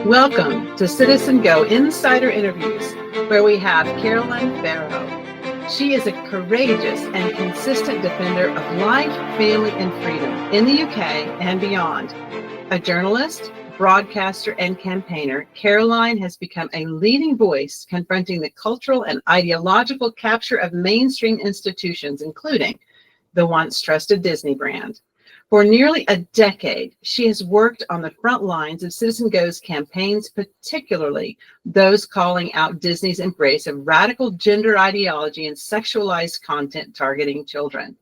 Welcome to CitizenGO Insider Interviews, where we have Caroline Farrow. She is a courageous and consistent defender of life, family, and freedom in the UK and beyond. A journalist, broadcaster, and campaigner, Caroline has become a leading voice confronting the cultural and ideological capture of mainstream institutions, including the once trusted Disney brand. For nearly a decade, she has worked on the front lines of CitizenGO's campaigns, particularly those calling out Disney's embrace of radical gender ideology and sexualized content targeting children.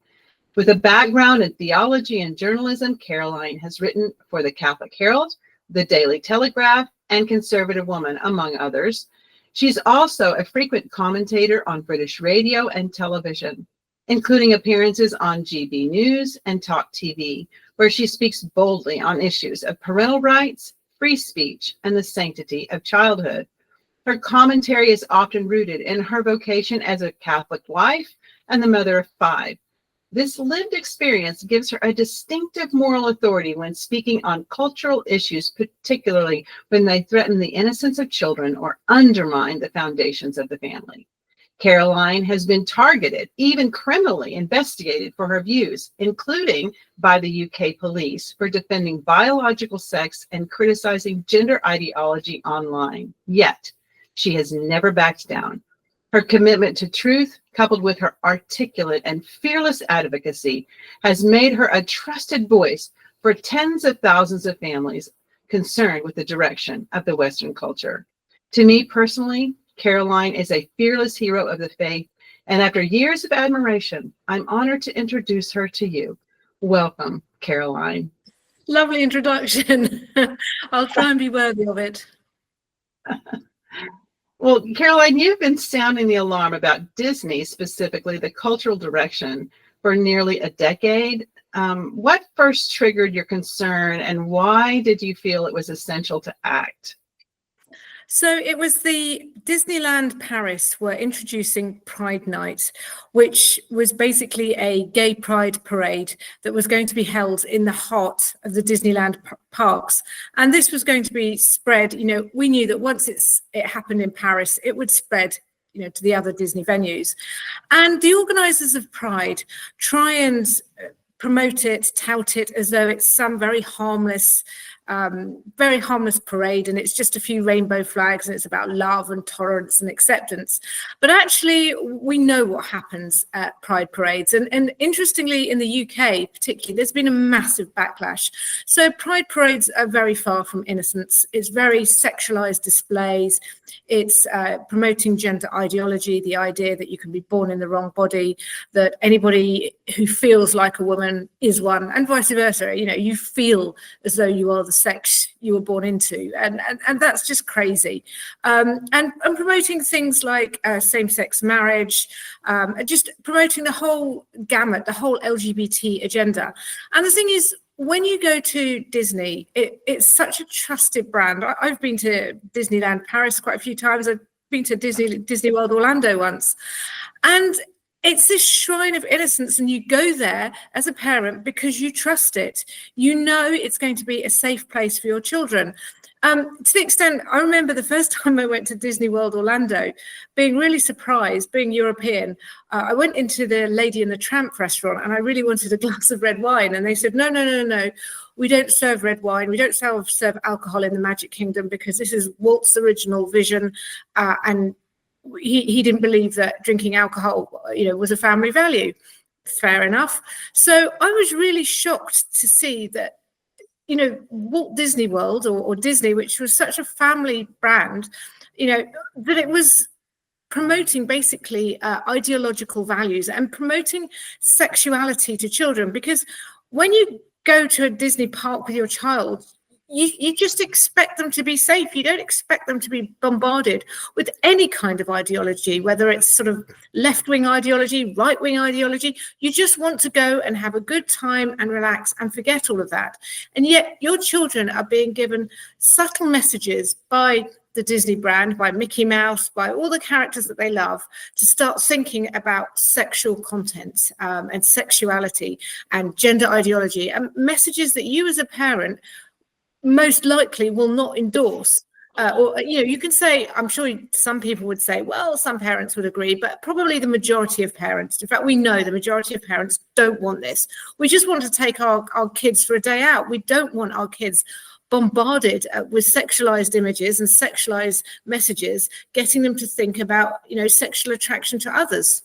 With a background in theology and journalism, Caroline has written for the Catholic Herald, the Daily Telegraph, and Conservative Woman, among others. She's also a frequent commentator on British radio and television, including appearances on GB News and Talk TV, where she speaks boldly on issues of parental rights, free speech, and the sanctity of childhood. Her commentary is often rooted in her vocation as a Catholic wife and the mother of 5. This lived experience gives her a distinctive moral authority when speaking on cultural issues, particularly when they threaten the innocence of children or undermine the foundations of the family. Caroline has been targeted, even criminally investigated for her views, including by the UK police for defending biological sex and criticizing gender ideology online. Yet, she has never backed down. Her commitment to truth, coupled with her articulate and fearless advocacy, has made her a trusted voice for tens of thousands of families concerned with the direction of the Western culture. To me personally, Caroline is a fearless hero of the faith, and after years of admiration, I'm honored to introduce her to you. Welcome, Caroline. Lovely introduction. I'll try and be worthy of it. Well, Caroline, you've been sounding the alarm about Disney, specifically the cultural direction, for nearly a decade. What first triggered your concern, and why did you feel it was essential to act? So it was the Disneyland Paris were introducing Pride Night, which was basically a gay pride parade that was going to be held in the heart of the Disneyland parks. And this was going to be spread, we knew that once it happened in Paris, it would spread to the other Disney venues. And the organizers of Pride try and promote it, tout it as though it's some very harmless parade, and it's just a few rainbow flags, and it's about love and tolerance and acceptance. But actually, we know what happens at pride parades. And interestingly, in the UK particularly, there's been a massive backlash. So pride parades are very far from innocence. It's very sexualized displays. It's promoting gender ideology, the idea that you can be born in the wrong body, that anybody who feels like a woman is one, and vice versa. You feel as though you are the sex you were born into, and that's just crazy. And promoting things like same-sex marriage, just promoting the whole gamut, the whole LGBT agenda. And the thing is, when you go to Disney, it's such a trusted brand. I've been to Disneyland Paris quite a few times. I've been to Disney World Orlando once, and it's this shrine of innocence, and you go there as a parent because you trust it. You know it's going to be a safe place for your children. To the extent, I remember the first time I went to Disney World Orlando, being really surprised, being European. I went into the Lady and the Tramp restaurant, and I really wanted a glass of red wine. And they said, no. We don't serve red wine. We don't serve alcohol in the Magic Kingdom because this is Walt's original vision, and he didn't believe that drinking alcohol, was a family value. Fair enough. So I was really shocked to see that, Walt Disney World or Disney, which was such a family brand, that it was promoting basically ideological values and promoting sexuality to children. Because when you go to a Disney park with your child, you just expect them to be safe. You don't expect them to be bombarded with any kind of ideology, whether it's sort of left-wing ideology, right-wing ideology. You just want to go and have a good time and relax and forget all of that. And yet your children are being given subtle messages by the Disney brand, by Mickey Mouse, by all the characters that they love, to start thinking about sexual content and sexuality and gender ideology and messages that you as a parent most likely will not endorse. Or, you can say, I'm sure some people would say, well, some parents would agree, but probably the majority of parents, in fact, we know the majority of parents don't want this. We just want to take our kids for a day out. We don't want our kids bombarded with sexualized images and sexualized messages, getting them to think about, sexual attraction to others.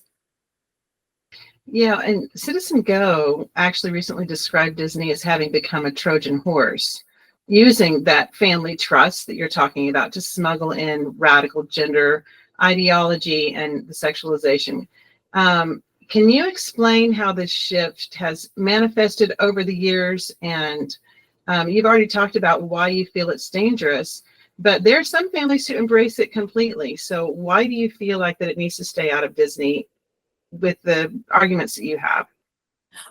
Yeah, and CitizenGO actually recently described Disney as having become a Trojan horse, using that family trust that you're talking about to smuggle in radical gender ideology and the sexualization. Can you explain how this shift has manifested over the years? And you've already talked about why you feel it's dangerous, but there are some families who embrace it completely. So why do you feel like that it needs to stay out of Disney with the arguments that you have?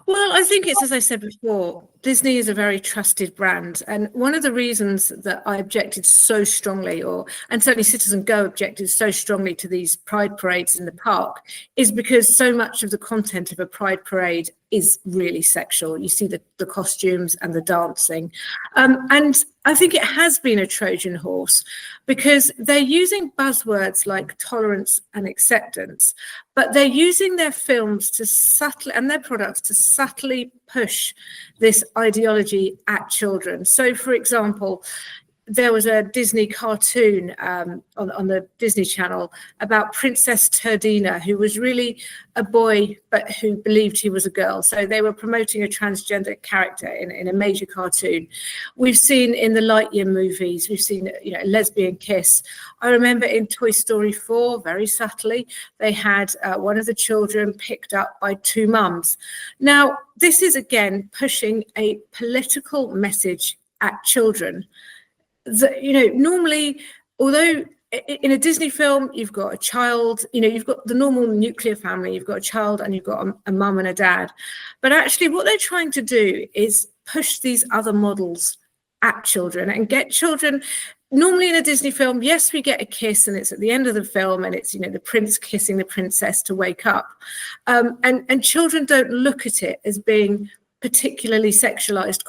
Well, I think it's, as I said before, Disney is a very trusted brand. And one of the reasons that I objected so strongly, and certainly CitizenGO objected so strongly to these pride parades in the park, is because so much of the content of a pride parade is really sexual. You see the costumes and the dancing. And I think it has been a Trojan horse because they're using buzzwords like tolerance and acceptance, but they're using their films and their products to subtly push this ideology at children. So, for example, there was a Disney cartoon on the Disney Channel about Princess Turdina, who was really a boy, but who believed he was a girl. So they were promoting a transgender character in a major cartoon. We've seen in the Lightyear movies, we've seen a lesbian kiss. I remember in Toy Story 4, very subtly, they had one of the children picked up by two mums. Now, this is again pushing a political message at children. Normally, although in a Disney film, you've got a child, you've got the normal nuclear family, you've got a child and you've got a mum and a dad. But actually what they're trying to do is push these other models at children and get children. Normally in a Disney film, yes, we get a kiss and it's at the end of the film and it's, the prince kissing the princess to wake up. And children don't look at it as being particularly sexualized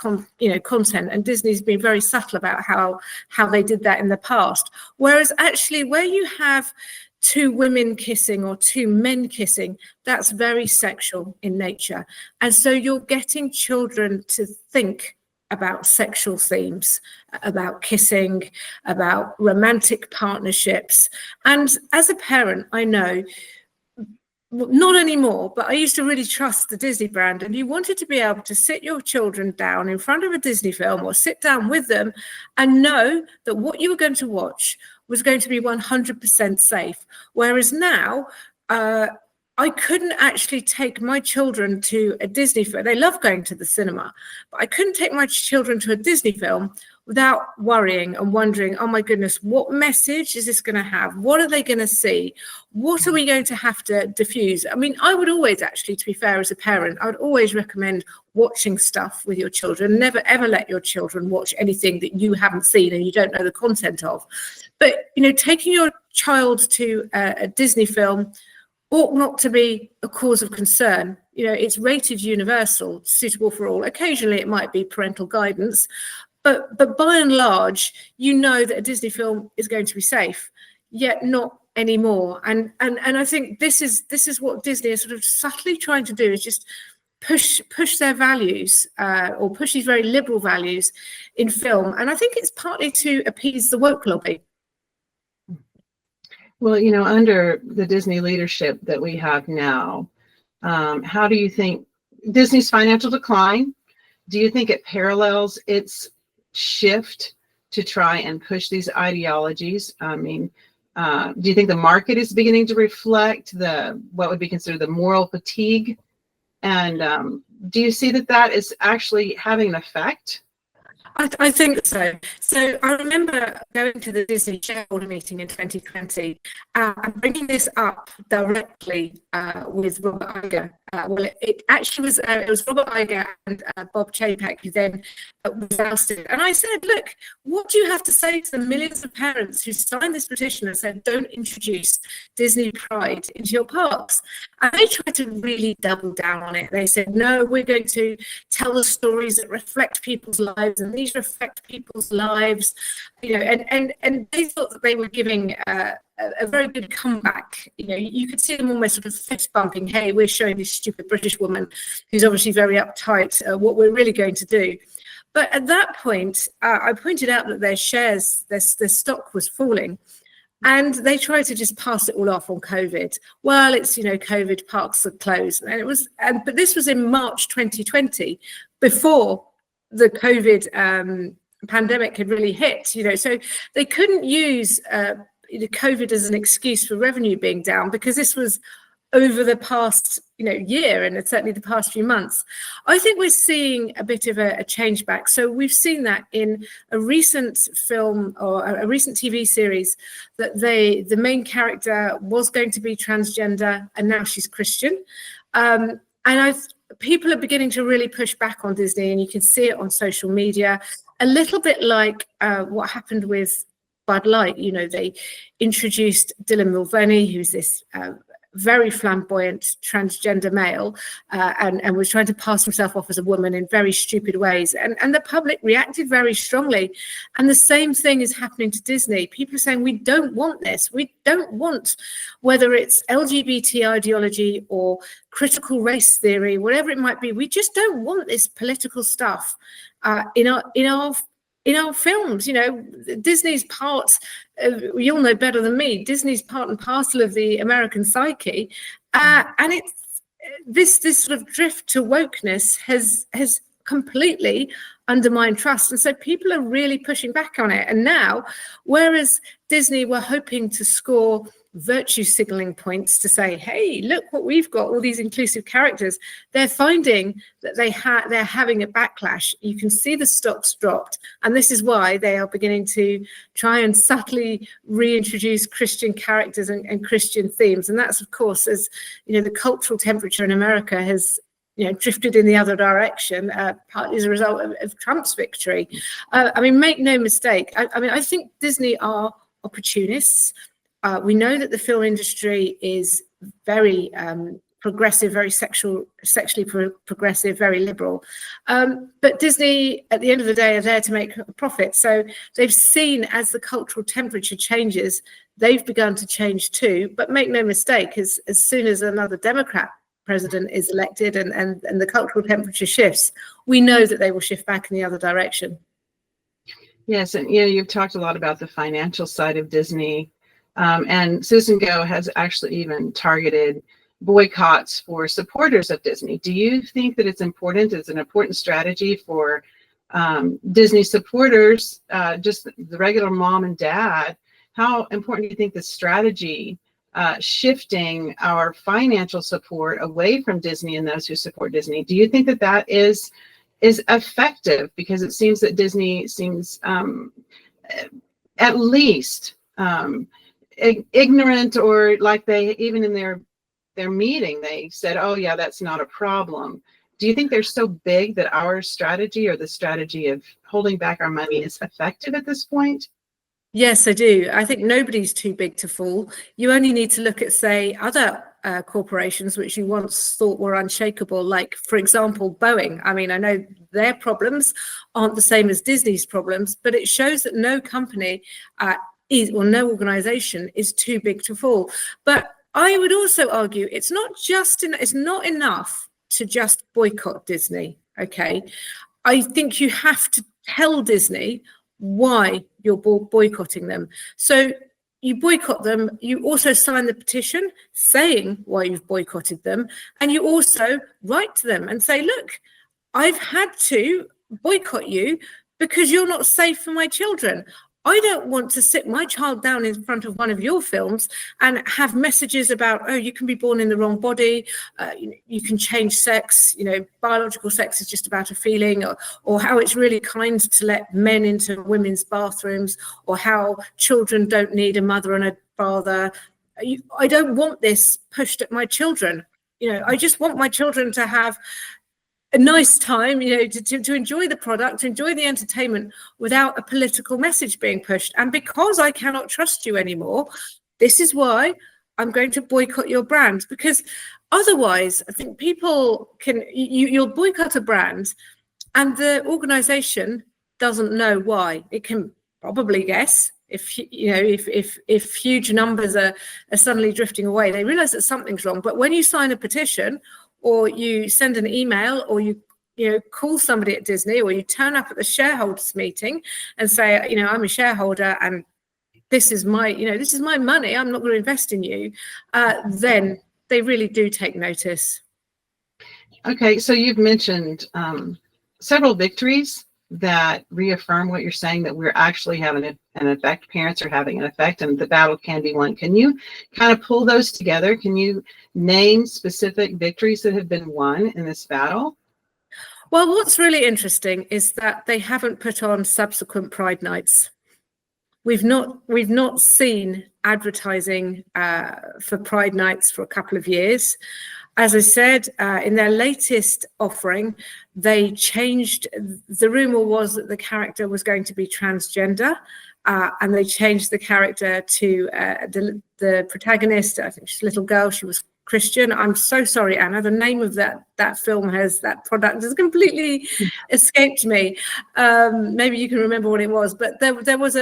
content, and Disney's been very subtle about how they did that in the past. Whereas actually where you have two women kissing or two men kissing, that's very sexual in nature. And so you're getting children to think about sexual themes, about kissing, about romantic partnerships. And as a parent, I know, not anymore, but I used to really trust the Disney brand, and you wanted to be able to sit your children down in front of a Disney film or sit down with them and know that what you were going to watch was going to be 100% safe. Whereas now, I couldn't actually take my children to a Disney film. They love going to the cinema, but I couldn't take my children to a Disney film without worrying and wondering, oh my goodness, what message is this going to have? What are they going to see? What are we going to have to diffuse? I mean, I would always actually, to be fair, as a parent, I would always recommend watching stuff with your children. Never, ever let your children watch anything that you haven't seen and you don't know the content of. But, taking your child to a Disney film ought not to be a cause of concern. It's rated universal, suitable for all. Occasionally it might be parental guidance, but by and large, that a Disney film is going to be safe, yet not anymore. And I think this is what Disney is sort of subtly trying to do, is just push their values or push these very liberal values in film. And I think it's partly to appease the woke lobby. Well, under the Disney leadership that we have now, how do you think Disney's financial decline, do you think it parallels its shift to try and push these ideologies? I mean, do you think the market is beginning to reflect what would be considered the moral fatigue? And do you see that is actually having an effect? I think so. So I remember going to the Disney shareholder meeting in 2020 and bringing this up directly with Robert Iger. Well, it actually was it was Robert Iger and Bob Chapek who then was ousted. And I said, look, what do you have to say to the millions of parents who signed this petition and said, don't introduce Disney Pride into your parks? And they tried to really double down on it. They said, no, we're going to tell the stories that reflect people's lives, and these reflect people's lives, you know, and they thought that they were giving a very good comeback. You know, you could see them almost sort of fist bumping, hey, we're showing this stupid British woman who's obviously very uptight what we're really going to do. But at that point, I pointed out that their shares, their stock was falling. And they tried to just pass it all off on COVID. Well, it's, you know, COVID, parks are closed. And it was, but this was in March 2020, before the COVID pandemic had really hit, you know, so they couldn't use COVID as an excuse for revenue being down, because this was over the past, you know, year, and certainly the past few months. I think we're seeing a bit of a change back. So we've seen that in a recent film or a recent TV series, that the main character was going to be transgender, and now she's Christian. And people are beginning to really push back on Disney, and you can see it on social media, a little bit like what happened with Bud Light. You know, they introduced Dylan Mulvaney, who's this very flamboyant transgender male, and was trying to pass himself off as a woman in very stupid ways. And the public reacted very strongly. And the same thing is happening to Disney. People are saying, we don't want this. We don't want, whether it's LGBT ideology or critical race theory, whatever it might be, we just don't want this political stuff in our films. You know, Disney's part, you'll know better than me, Disney's part and parcel of the American psyche. And it's this sort of drift to wokeness has completely undermined trust. And so people are really pushing back on it. And now, whereas Disney were hoping to score virtue signaling points to say, hey, look what we've got, all these inclusive characters, they're finding that they're having a backlash. You can see the stocks dropped, and this is why they are beginning to try and subtly reintroduce Christian characters and Christian themes. And that's, of course, as you know, the cultural temperature in America has, you know, drifted in the other direction, partly as a result of Trump's victory. I mean, make no mistake, I think Disney are opportunists. We know that the film industry is very progressive, very sexually progressive, very liberal. But Disney, at the end of the day, are there to make a profit. So they've seen, as the cultural temperature changes, they've begun to change too. But make no mistake, as soon as another Democrat president is elected and the cultural temperature shifts, we know that they will shift back in the other direction. Yes, and you know, you've talked a lot about the financial side of Disney. And CitizenGO has actually even targeted boycotts for supporters of Disney. Do you think that it's an important strategy for Disney supporters, just the regular mom and dad? How important do you think the strategy shifting our financial support away from Disney and those who support Disney? Do you think that that is effective? Because it seems that Disney seems at least ignorant, or like they, even in their meeting, they said, oh yeah, that's not a problem. Do you think they're so big that our strategy, or the strategy of holding back our money, is effective at this point? Yes, I do. I think nobody's too big to fall. You only need to look at, say, other corporations which you once thought were unshakable, like, for example, Boeing. I mean, I know their problems aren't the same as Disney's problems, but it shows that no company no organization is too big to fall. But I would also argue it's not enough to just boycott Disney. Okay, I think you have to tell Disney why you're boycotting them. So you boycott them, you also sign the petition saying why you've boycotted them, and you also write to them and say, look, I've had to boycott you because you're not safe for my children. I don't want to sit my child down in front of one of your films and have messages about, oh, you can be born in the wrong body, you can change sex, biological sex is just about a feeling, or how it's really kind to let men into women's bathrooms, or how children don't need a mother and a father. I don't want this pushed at my children. I just want my children to have a nice time, to enjoy the product, to enjoy the entertainment without a political message being pushed. And because I cannot trust you anymore, this is why I'm going to boycott your brand. Because otherwise, I think people you'll boycott a brand and the organization doesn't know why. It can probably guess. If huge numbers are suddenly drifting away, they realize that something's wrong. But when you sign a petition, or you send an email, or you call somebody at Disney, or you turn up at the shareholders meeting and say, I'm a shareholder and this is my money, I'm not going to invest in you, then they really do take notice. Okay, so you've mentioned several victories that reaffirm what you're saying, that we're actually having an effect, parents are having an effect, and the battle can be won. Can you kind of pull those together? Can you name specific victories that have been won in this battle? Well, what's really interesting is that they haven't put on subsequent Pride nights. We've not seen advertising for Pride nights for a couple of years. As I said, in their latest offering, they changed. The rumor was that the character was going to be transgender, and they changed the character to the protagonist. I think she's a little girl. She was Christian. I'm so sorry, Anna. The name of that film that product has completely escaped me. Maybe you can remember what it was, but there was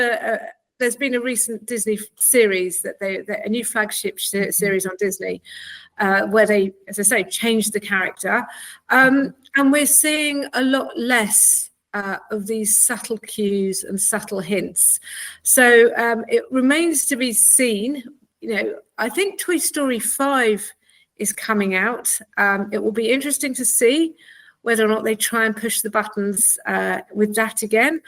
there's been a recent Disney series a new flagship series on Disney, where they, as I say, changed the character. And we're seeing a lot less of these subtle cues and subtle hints. So it remains to be seen. I think Toy Story 5 is coming out. It will be interesting to see whether or not they try and push the buttons with that again.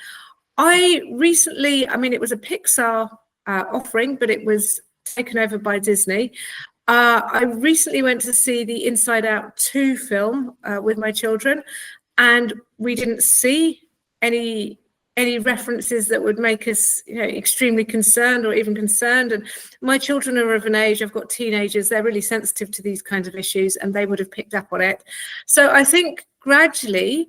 It was a Pixar offering, but it was taken over by Disney. I recently went to see the Inside Out 2 film with my children, and we didn't see any references that would make us extremely concerned or even concerned. And my children are of an age, I've got teenagers, they're really sensitive to these kinds of issues, and they would have picked up on it. So I think gradually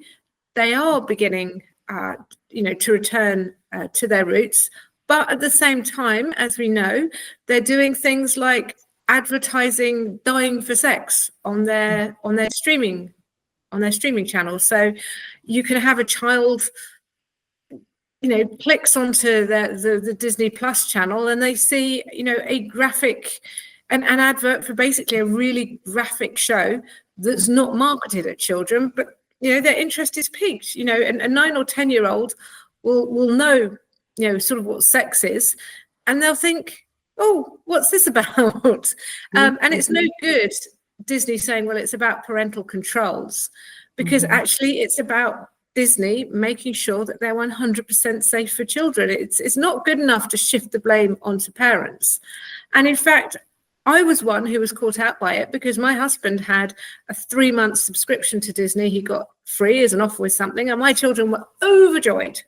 they are beginning to return to their roots. But at the same time, as we know, they're doing things like advertising dying for sex on their streaming channels. So you can have a child clicks onto the Disney Plus channel, and they see an advert for basically a really graphic show that's not marketed at children, but their interest is piqued. And a 9 or 10-year-old will know sort of what sex is, and they'll think, oh, what's this about? And it's no good Disney saying, well, it's about parental controls, because actually it's about Disney making sure that they're 100% safe for children. It's not good enough to shift the blame onto parents. And in fact, I was one who was caught out by it, because my husband had a 3-month subscription to Disney. He got free as an offer with something, and my children were overjoyed.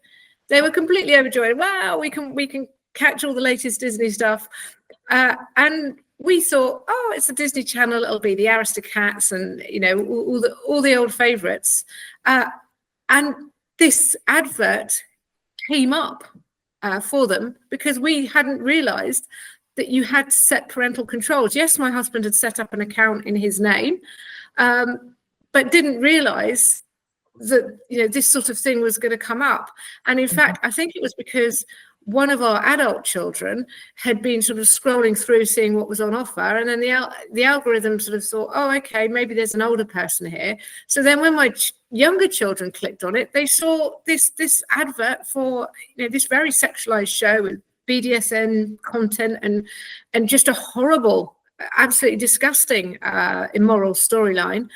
They were completely overjoyed. Wow, we can catch all the latest Disney stuff. And we thought, oh, it's the Disney Channel. It'll be the Aristocats and all the old favorites. And this advert came up for them because we hadn't realized that you had to set parental controls. Yes, my husband had set up an account in his name, but didn't realize that this sort of thing was going to come up. And in fact, I think it was because one of our adult children had been sort of scrolling through, seeing what was on offer, and then the algorithm sort of thought, oh, okay, maybe there's an older person here. So then when my younger children clicked on it, they saw this advert for this very sexualized show with BDSM content and just a horrible, absolutely disgusting, immoral storyline.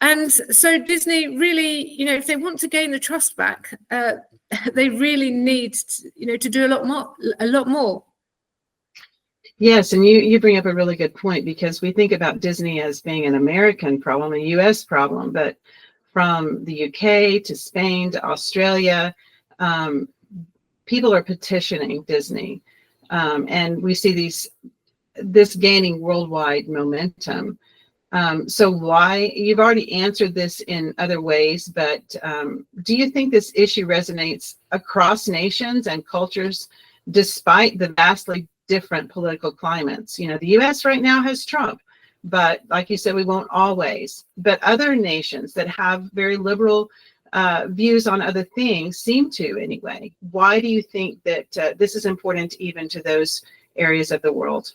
And so Disney really, if they want to gain the trust back, they really need to do a lot more. Yes, and you bring up a really good point, because we think about Disney as being an American problem, a US problem, but from the UK to Spain to Australia, people are petitioning Disney, and we see this gaining worldwide momentum. So why, you've already answered this in other ways, but do you think this issue resonates across nations and cultures despite the vastly different political climates? The US right now has Trump, but like you said, we won't always. But other nations that have very liberal views on other things seem to anyway. Why do you think that this is important even to those areas of the world?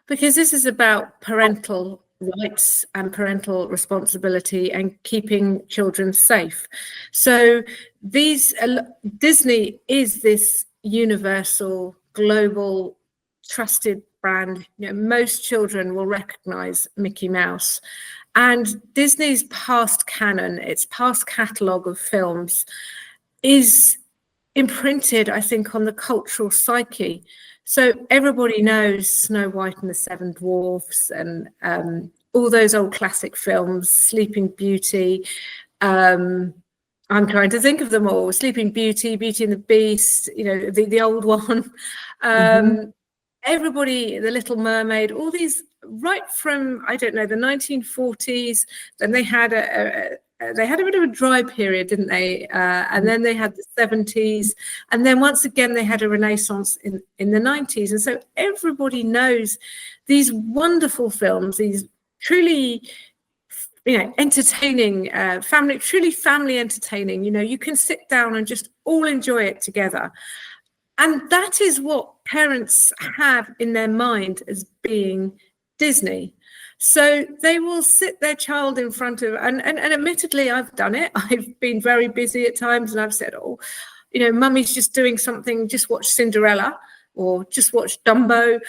Because this is about parental rights and parental responsibility and keeping children safe. So Disney is this universal, global, trusted brand. Most children will recognize Mickey Mouse. And Disney's past canon, its past catalogue of films, is imprinted, I think, on the cultural psyche. So everybody knows Snow White and the Seven Dwarfs and all those old classic films, Sleeping Beauty. I'm trying to think of them all. Sleeping Beauty, Beauty and the Beast, the old one. Everybody, The Little Mermaid, all these, right from, I don't know, the 1940s. Then they had a bit of a dry period, didn't they? And then they had the 70s. And then once again, they had a renaissance in the 90s. And so everybody knows these wonderful films, these truly, entertaining, truly family entertaining. You can sit down and just all enjoy it together. And that is what parents have in their mind as being Disney. So they will sit their child in front of, and admittedly, I've done it. I've been very busy at times, and I've said, mummy's just doing something, just watch Cinderella or just watch Dumbo,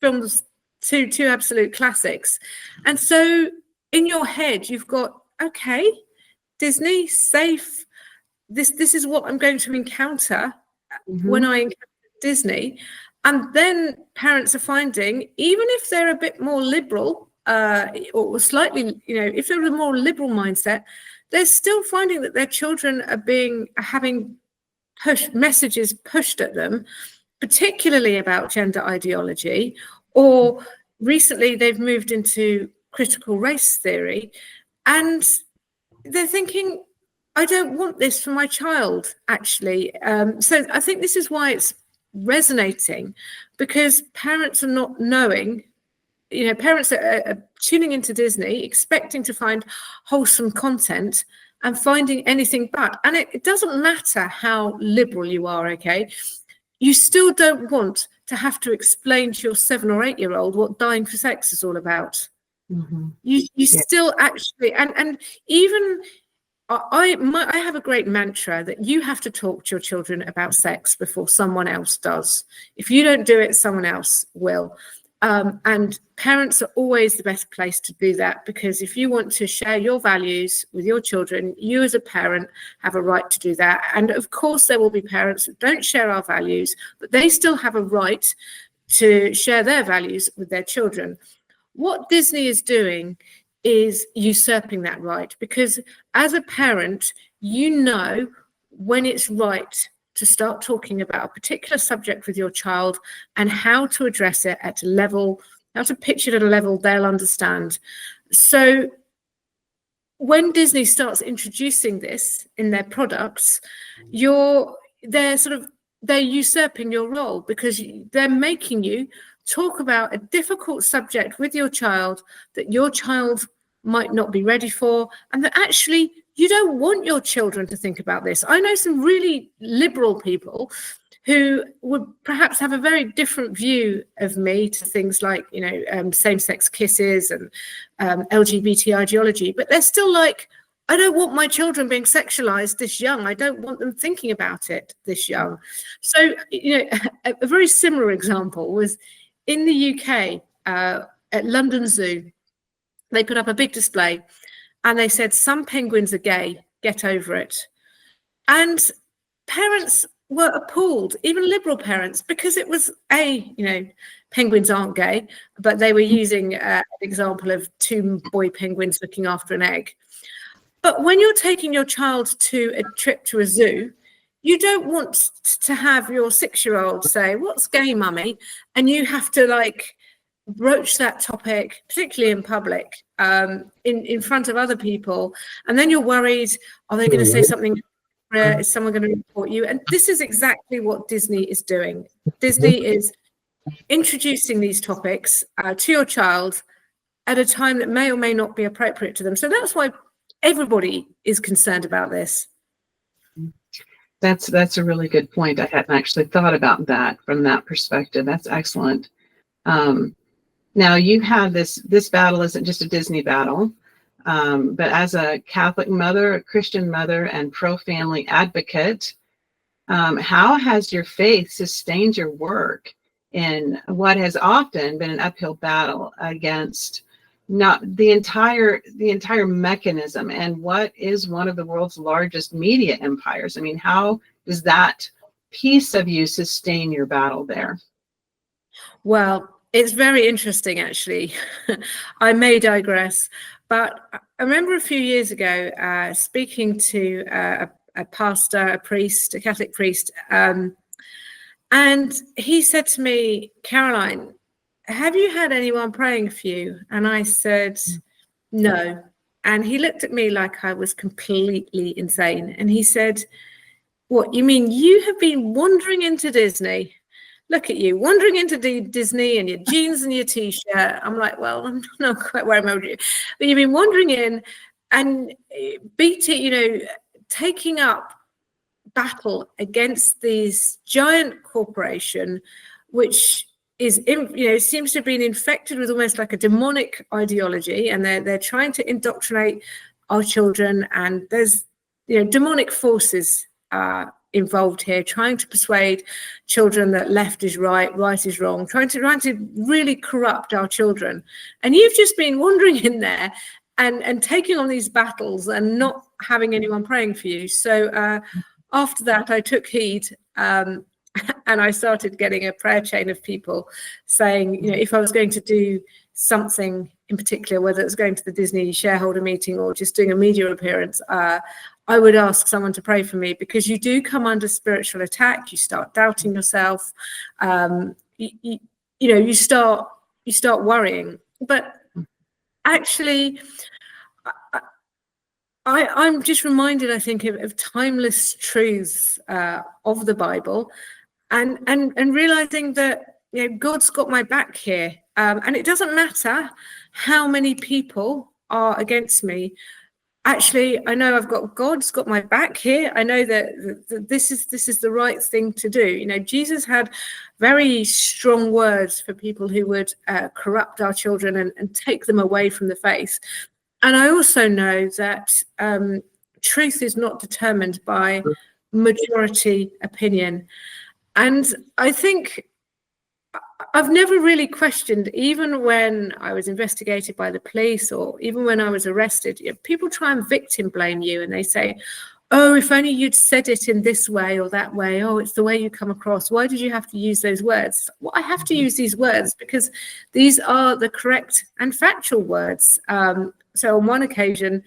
films, two absolute classics. And so in your head, you've got, okay, Disney, safe. This is what I'm going to encounter when I encounter Disney. And then parents are finding, even if they're a bit more liberal, or slightly, if they're a more liberal mindset, they're still finding that their children are having messages pushed at them, particularly about gender ideology, or recently they've moved into critical race theory, and they're thinking, I don't want this for my child, actually. So I think this is why it's resonating, because parents are not knowing, parents are tuning into Disney, expecting to find wholesome content and finding anything but. And it doesn't matter how liberal you are, okay? You still don't want to have to explain to your 7 or 8-year-old what dying for sex is all about. You still actually, and even I have a great mantra that you have to talk to your children about sex before someone else does. If you don't do it, someone else will. And parents are always the best place to do that, because if you want to share your values with your children, you as a parent have a right to do that. And of course, there will be parents that don't share our values, but they still have a right to share their values with their children. What Disney is doing is usurping that right, because as a parent, when it's right to start talking about a particular subject with your child and how to address it at a level, how to pitch it at a level they'll understand. So when Disney starts introducing this in their products, they're usurping your role, because they're making you talk about a difficult subject with your child that your child might not be ready for, and that actually you don't want your children to think about this. I know some really liberal people who would perhaps have a very different view of me to things like, same-sex kisses and LGBT ideology, but they're still like, I don't want my children being sexualized this young. I don't want them thinking about it this young. So, a very similar example was in the UK at London Zoo. They put up a big display and they said, some penguins are gay, get over it. And parents were appalled, even liberal parents, because it was penguins aren't gay, but they were using an example of two boy penguins looking after an egg. But when you're taking your child to a trip to a zoo, you don't want to have your 6-year-old say, "What's gay, mummy?" And you have to like broach that topic, particularly in public, in front of other people. And then you're worried, are they going to say something? Is someone going to report you? And this is exactly what Disney is doing. Disney is introducing these topics to your child at a time that may or may not be appropriate to them. So that's why everybody is concerned about this. That's a really good point. I hadn't actually thought about that from that perspective. That's excellent. Now you have this battle isn't just a Disney battle, but as a Catholic mother, a Christian mother, and pro-family advocate, how has your faith sustained your work in what has often been an uphill battle against not the entire mechanism and what is one of the world's largest media empires? I mean, how does that piece of you sustain your battle there? Well, it's very interesting, actually. I may digress, but I remember a few years ago speaking to a pastor, a priest, a Catholic priest, and he said to me, "Caroline, have you had anyone praying for you?" And I said, "No." And he looked at me like I was completely insane. And he said, "What, you mean you have been wandering into Disney? Look at you, wandering into Disney and your jeans and your T-shirt." I'm like, "Well, I'm not quite where I'm at you. But you've been wandering in and taking up battle against these giant corporation, which is, seems to have been infected with almost like a demonic ideology, and they're trying to indoctrinate our children, and there's demonic forces involved here, trying to persuade children that left is right, right is wrong, trying to really corrupt our children. And you've just been wandering in there and taking on these battles and not having anyone praying for you." So after that, I took heed, and I started getting a prayer chain of people saying, if I was going to do something in particular, whether it's going to the Disney shareholder meeting or just doing a media appearance, I would ask someone to pray for me, because you do come under spiritual attack. You start doubting yourself. You start worrying. But actually, I'm just reminded, I think, of timeless truths of the Bible, and realizing that God's got my back here, and it doesn't matter how many people are against me. Actually, I know God's got my back here. I know that this is the right thing to do. Jesus had very strong words for people who would corrupt our children and take them away from the faith. And I also know that truth is not determined by majority opinion. And I think I've never really questioned, even when I was investigated by the police or even when I was arrested, people try and victim blame you, and they say, "Oh, if only you'd said it in this way or that way. Oh, it's the way you come across. Why did you have to use those words?" Well, I have to use these words because these are the correct and factual words. So on one occasion,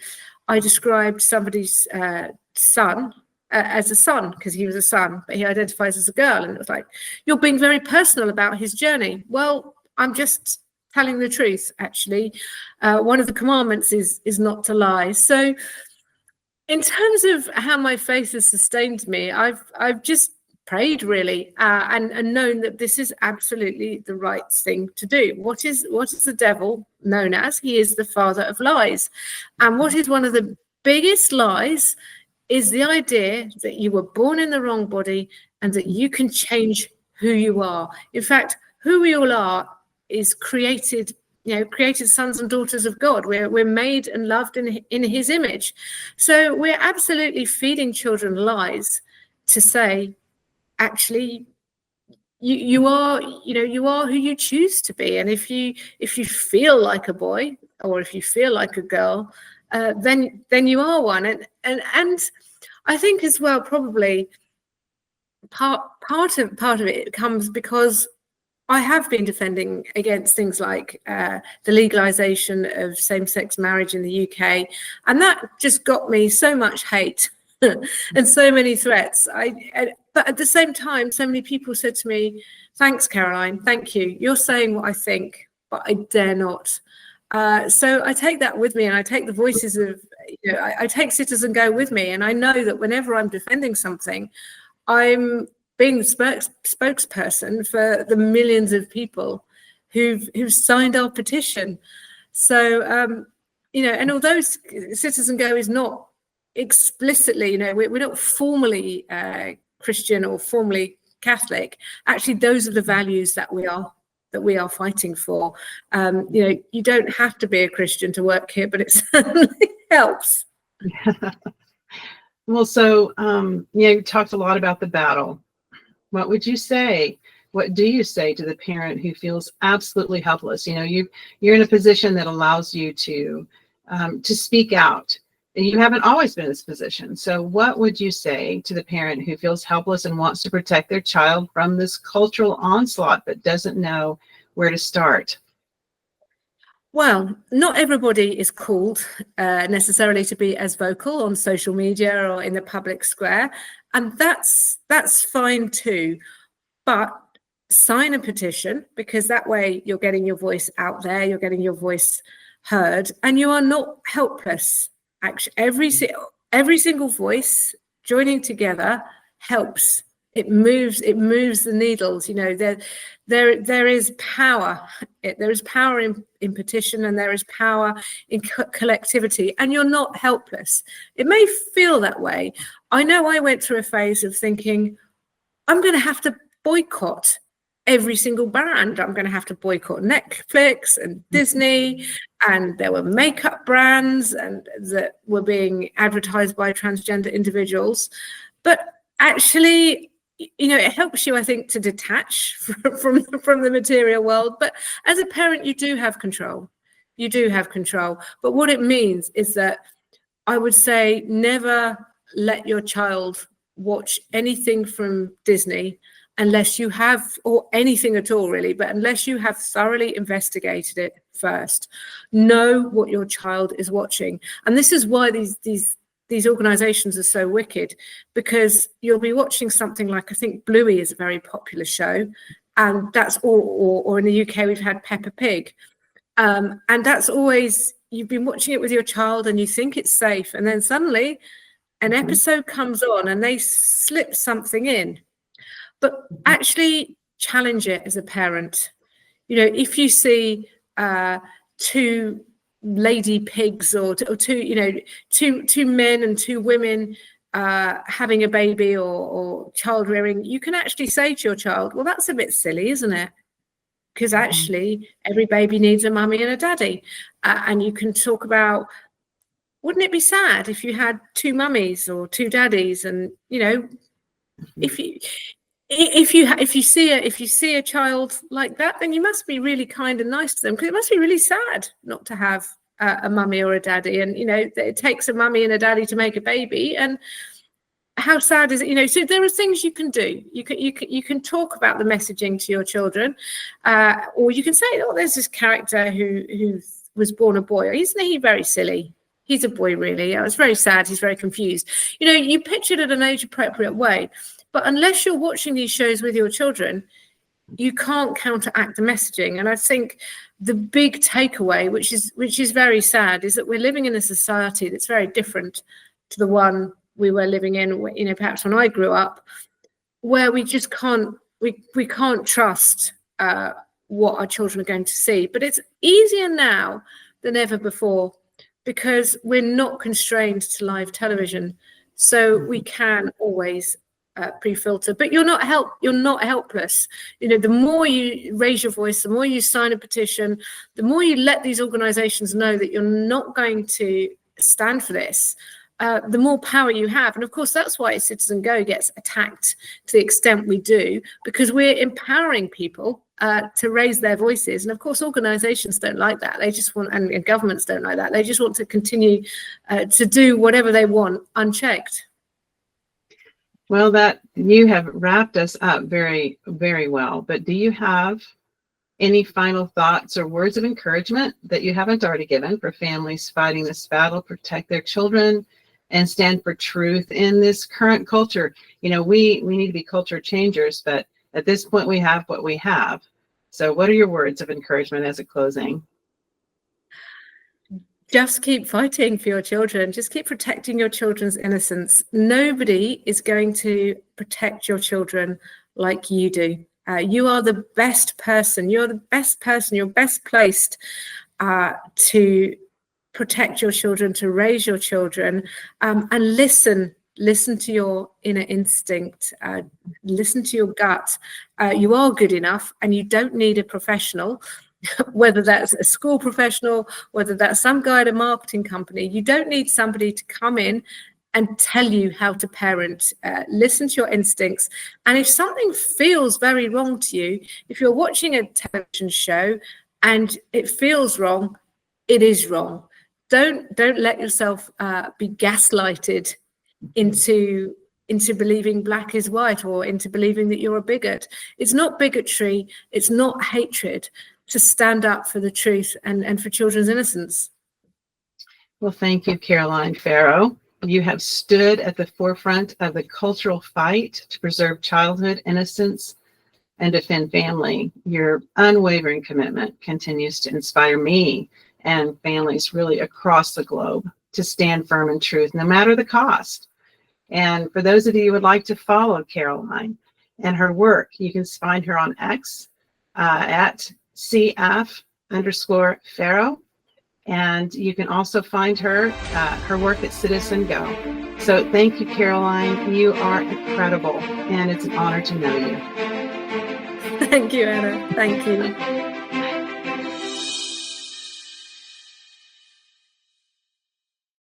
I described somebody's son as a son, because he was a son, but he identifies as a girl. And it was like, "You're being very personal about his journey." Well, I'm just telling the truth, actually. One of the commandments is not to lie. So in terms of how my faith has sustained me, I've just prayed, really, and known that this is absolutely the right thing to do. What is the devil known as? He is the father of lies. And what is one of the biggest lies is the idea that you were born in the wrong body and that you can change who you are. In fact, who we all are is created sons and daughters of God. We're made and loved in his image. So we're absolutely feeding children lies to say, actually, you are who you choose to be. And if you feel like a boy or if you feel like a girl, then you are one. And I think as well, probably part of it comes because I have been defending against things like the legalization of same-sex marriage in the UK, and that just got me so much hate and so many threats. But at the same time, so many people said to me, "Thanks, Caroline. Thank you. You're saying what I think, but I dare not." So I take that with me, and I take the voices of, I take Citizen Go with me, and I know that whenever I'm defending something, I'm being the spokesperson for the millions of people who've signed our petition. So, and although Citizen Go is not explicitly, we're not formally Christian or formally Catholic, actually those are the values that we are fighting for. You don't have to be a Christian to work here, but it certainly helps. Well, so you talked a lot about the battle. What would you say? What do you say to the parent who feels absolutely helpless? You're in a position that allows you to speak out. And you haven't always been in this position. So what would you say to the parent who feels helpless and wants to protect their child from this cultural onslaught but doesn't know where to start? Well, not everybody is called necessarily to be as vocal on social media or in the public square, and that's fine too. But sign a petition, because that way you're getting your voice out there, you're getting your voice heard, and you are not helpless. Actually, every single voice joining together helps. It moves the needles. There is power. There is power in petition, and there is power in collectivity, and you're not helpless. It may feel that way. I know I went through a phase of thinking, I'm going to have to boycott every single brand. I'm going to have to boycott Netflix and Disney, and there were makeup brands and that were being advertised by transgender individuals. But actually, it helps you, I think, to detach from the material world. But as a parent, you do have control. But what it means is that I would say never let your child watch anything from Disney unless you have, or anything at all really, but unless you have thoroughly investigated it first. Know what your child is watching. And this is why these organizations are so wicked, because you'll be watching something like, I think Bluey is a very popular show, and that's or in the UK we've had Peppa Pig, and that's always, you've been watching it with your child and you think it's safe, and then suddenly an episode comes on and they slip something in. But actually challenge it as a parent. If you see two lady pigs or two men and two women having a baby or child rearing, you can actually say to your child, well, that's a bit silly, isn't it? Because actually every baby needs a mummy and a daddy. And you can talk about, wouldn't it be sad if you had two mummies or two daddies? And if you see a child like that, then you must be really kind and nice to them, because it must be really sad not to have a mummy or a daddy. And it takes a mummy and a daddy to make a baby, and how sad is it? So there are things you can do. You can talk about the messaging to your children, or you can say, oh, there's this character who was born a boy. Isn't he very silly? He's a boy, really. It's very sad. He's very confused. You pitch it in an age-appropriate way. But unless you're watching these shows with your children, you can't counteract the messaging. And I think the big takeaway, which is very sad, is that we're living in a society that's very different to the one we were living in, perhaps when I grew up, where we just can't trust what our children are going to see. But it's easier now than ever before, because we're not constrained to live television, so we can always pre-filter. But you're not helpless. The more you raise your voice, the more you sign a petition, the more you let these organizations know that you're not going to stand for this, the more power you have. And of course, that's why Citizen Go gets attacked to the extent we do, because we're empowering people to raise their voices. And of course, organizations don't like that. They just want, and governments don't like that. They just want to continue to do whatever they want unchecked. Well, that you have wrapped us up very, very well. But do you have any final thoughts or words of encouragement that you haven't already given for families fighting this battle, protect their children, and stand for truth in this current culture? You know, we need to be culture changers, but at this point we have what we have. So what are your words of encouragement as a closing? Just keep fighting for your children. Just keep protecting your children's innocence. Nobody is going to protect your children like you do. You are the best person. You're the best person. You're best placed to protect your children, to raise your children, and listen to your inner instinct. Listen to your gut. You are good enough, and you don't need a professional. Whether that's a school professional, whether that's some guy at a marketing company, you don't need somebody to come in and tell you how to parent. Listen to your instincts. And if something feels very wrong to you, if you're watching a television show and it feels wrong, it is wrong. Don't let yourself be gaslighted into believing black is white, or into believing that you're a bigot. It's not bigotry. It's not hatred to stand up for the truth and for children's innocence. Well, thank you, Caroline Farrow. You have stood at the forefront of the cultural fight to preserve childhood innocence and defend family. Your unwavering commitment continues to inspire me and families really across the globe to stand firm in truth, no matter the cost. And for those of you who would like to follow Caroline and her work, you can find her on X at CF_Farrow. And you can also find her work at CitizenGO. So thank you, Caroline. You are incredible, and it's an honor to know you. Thank you, Anna. Thank you.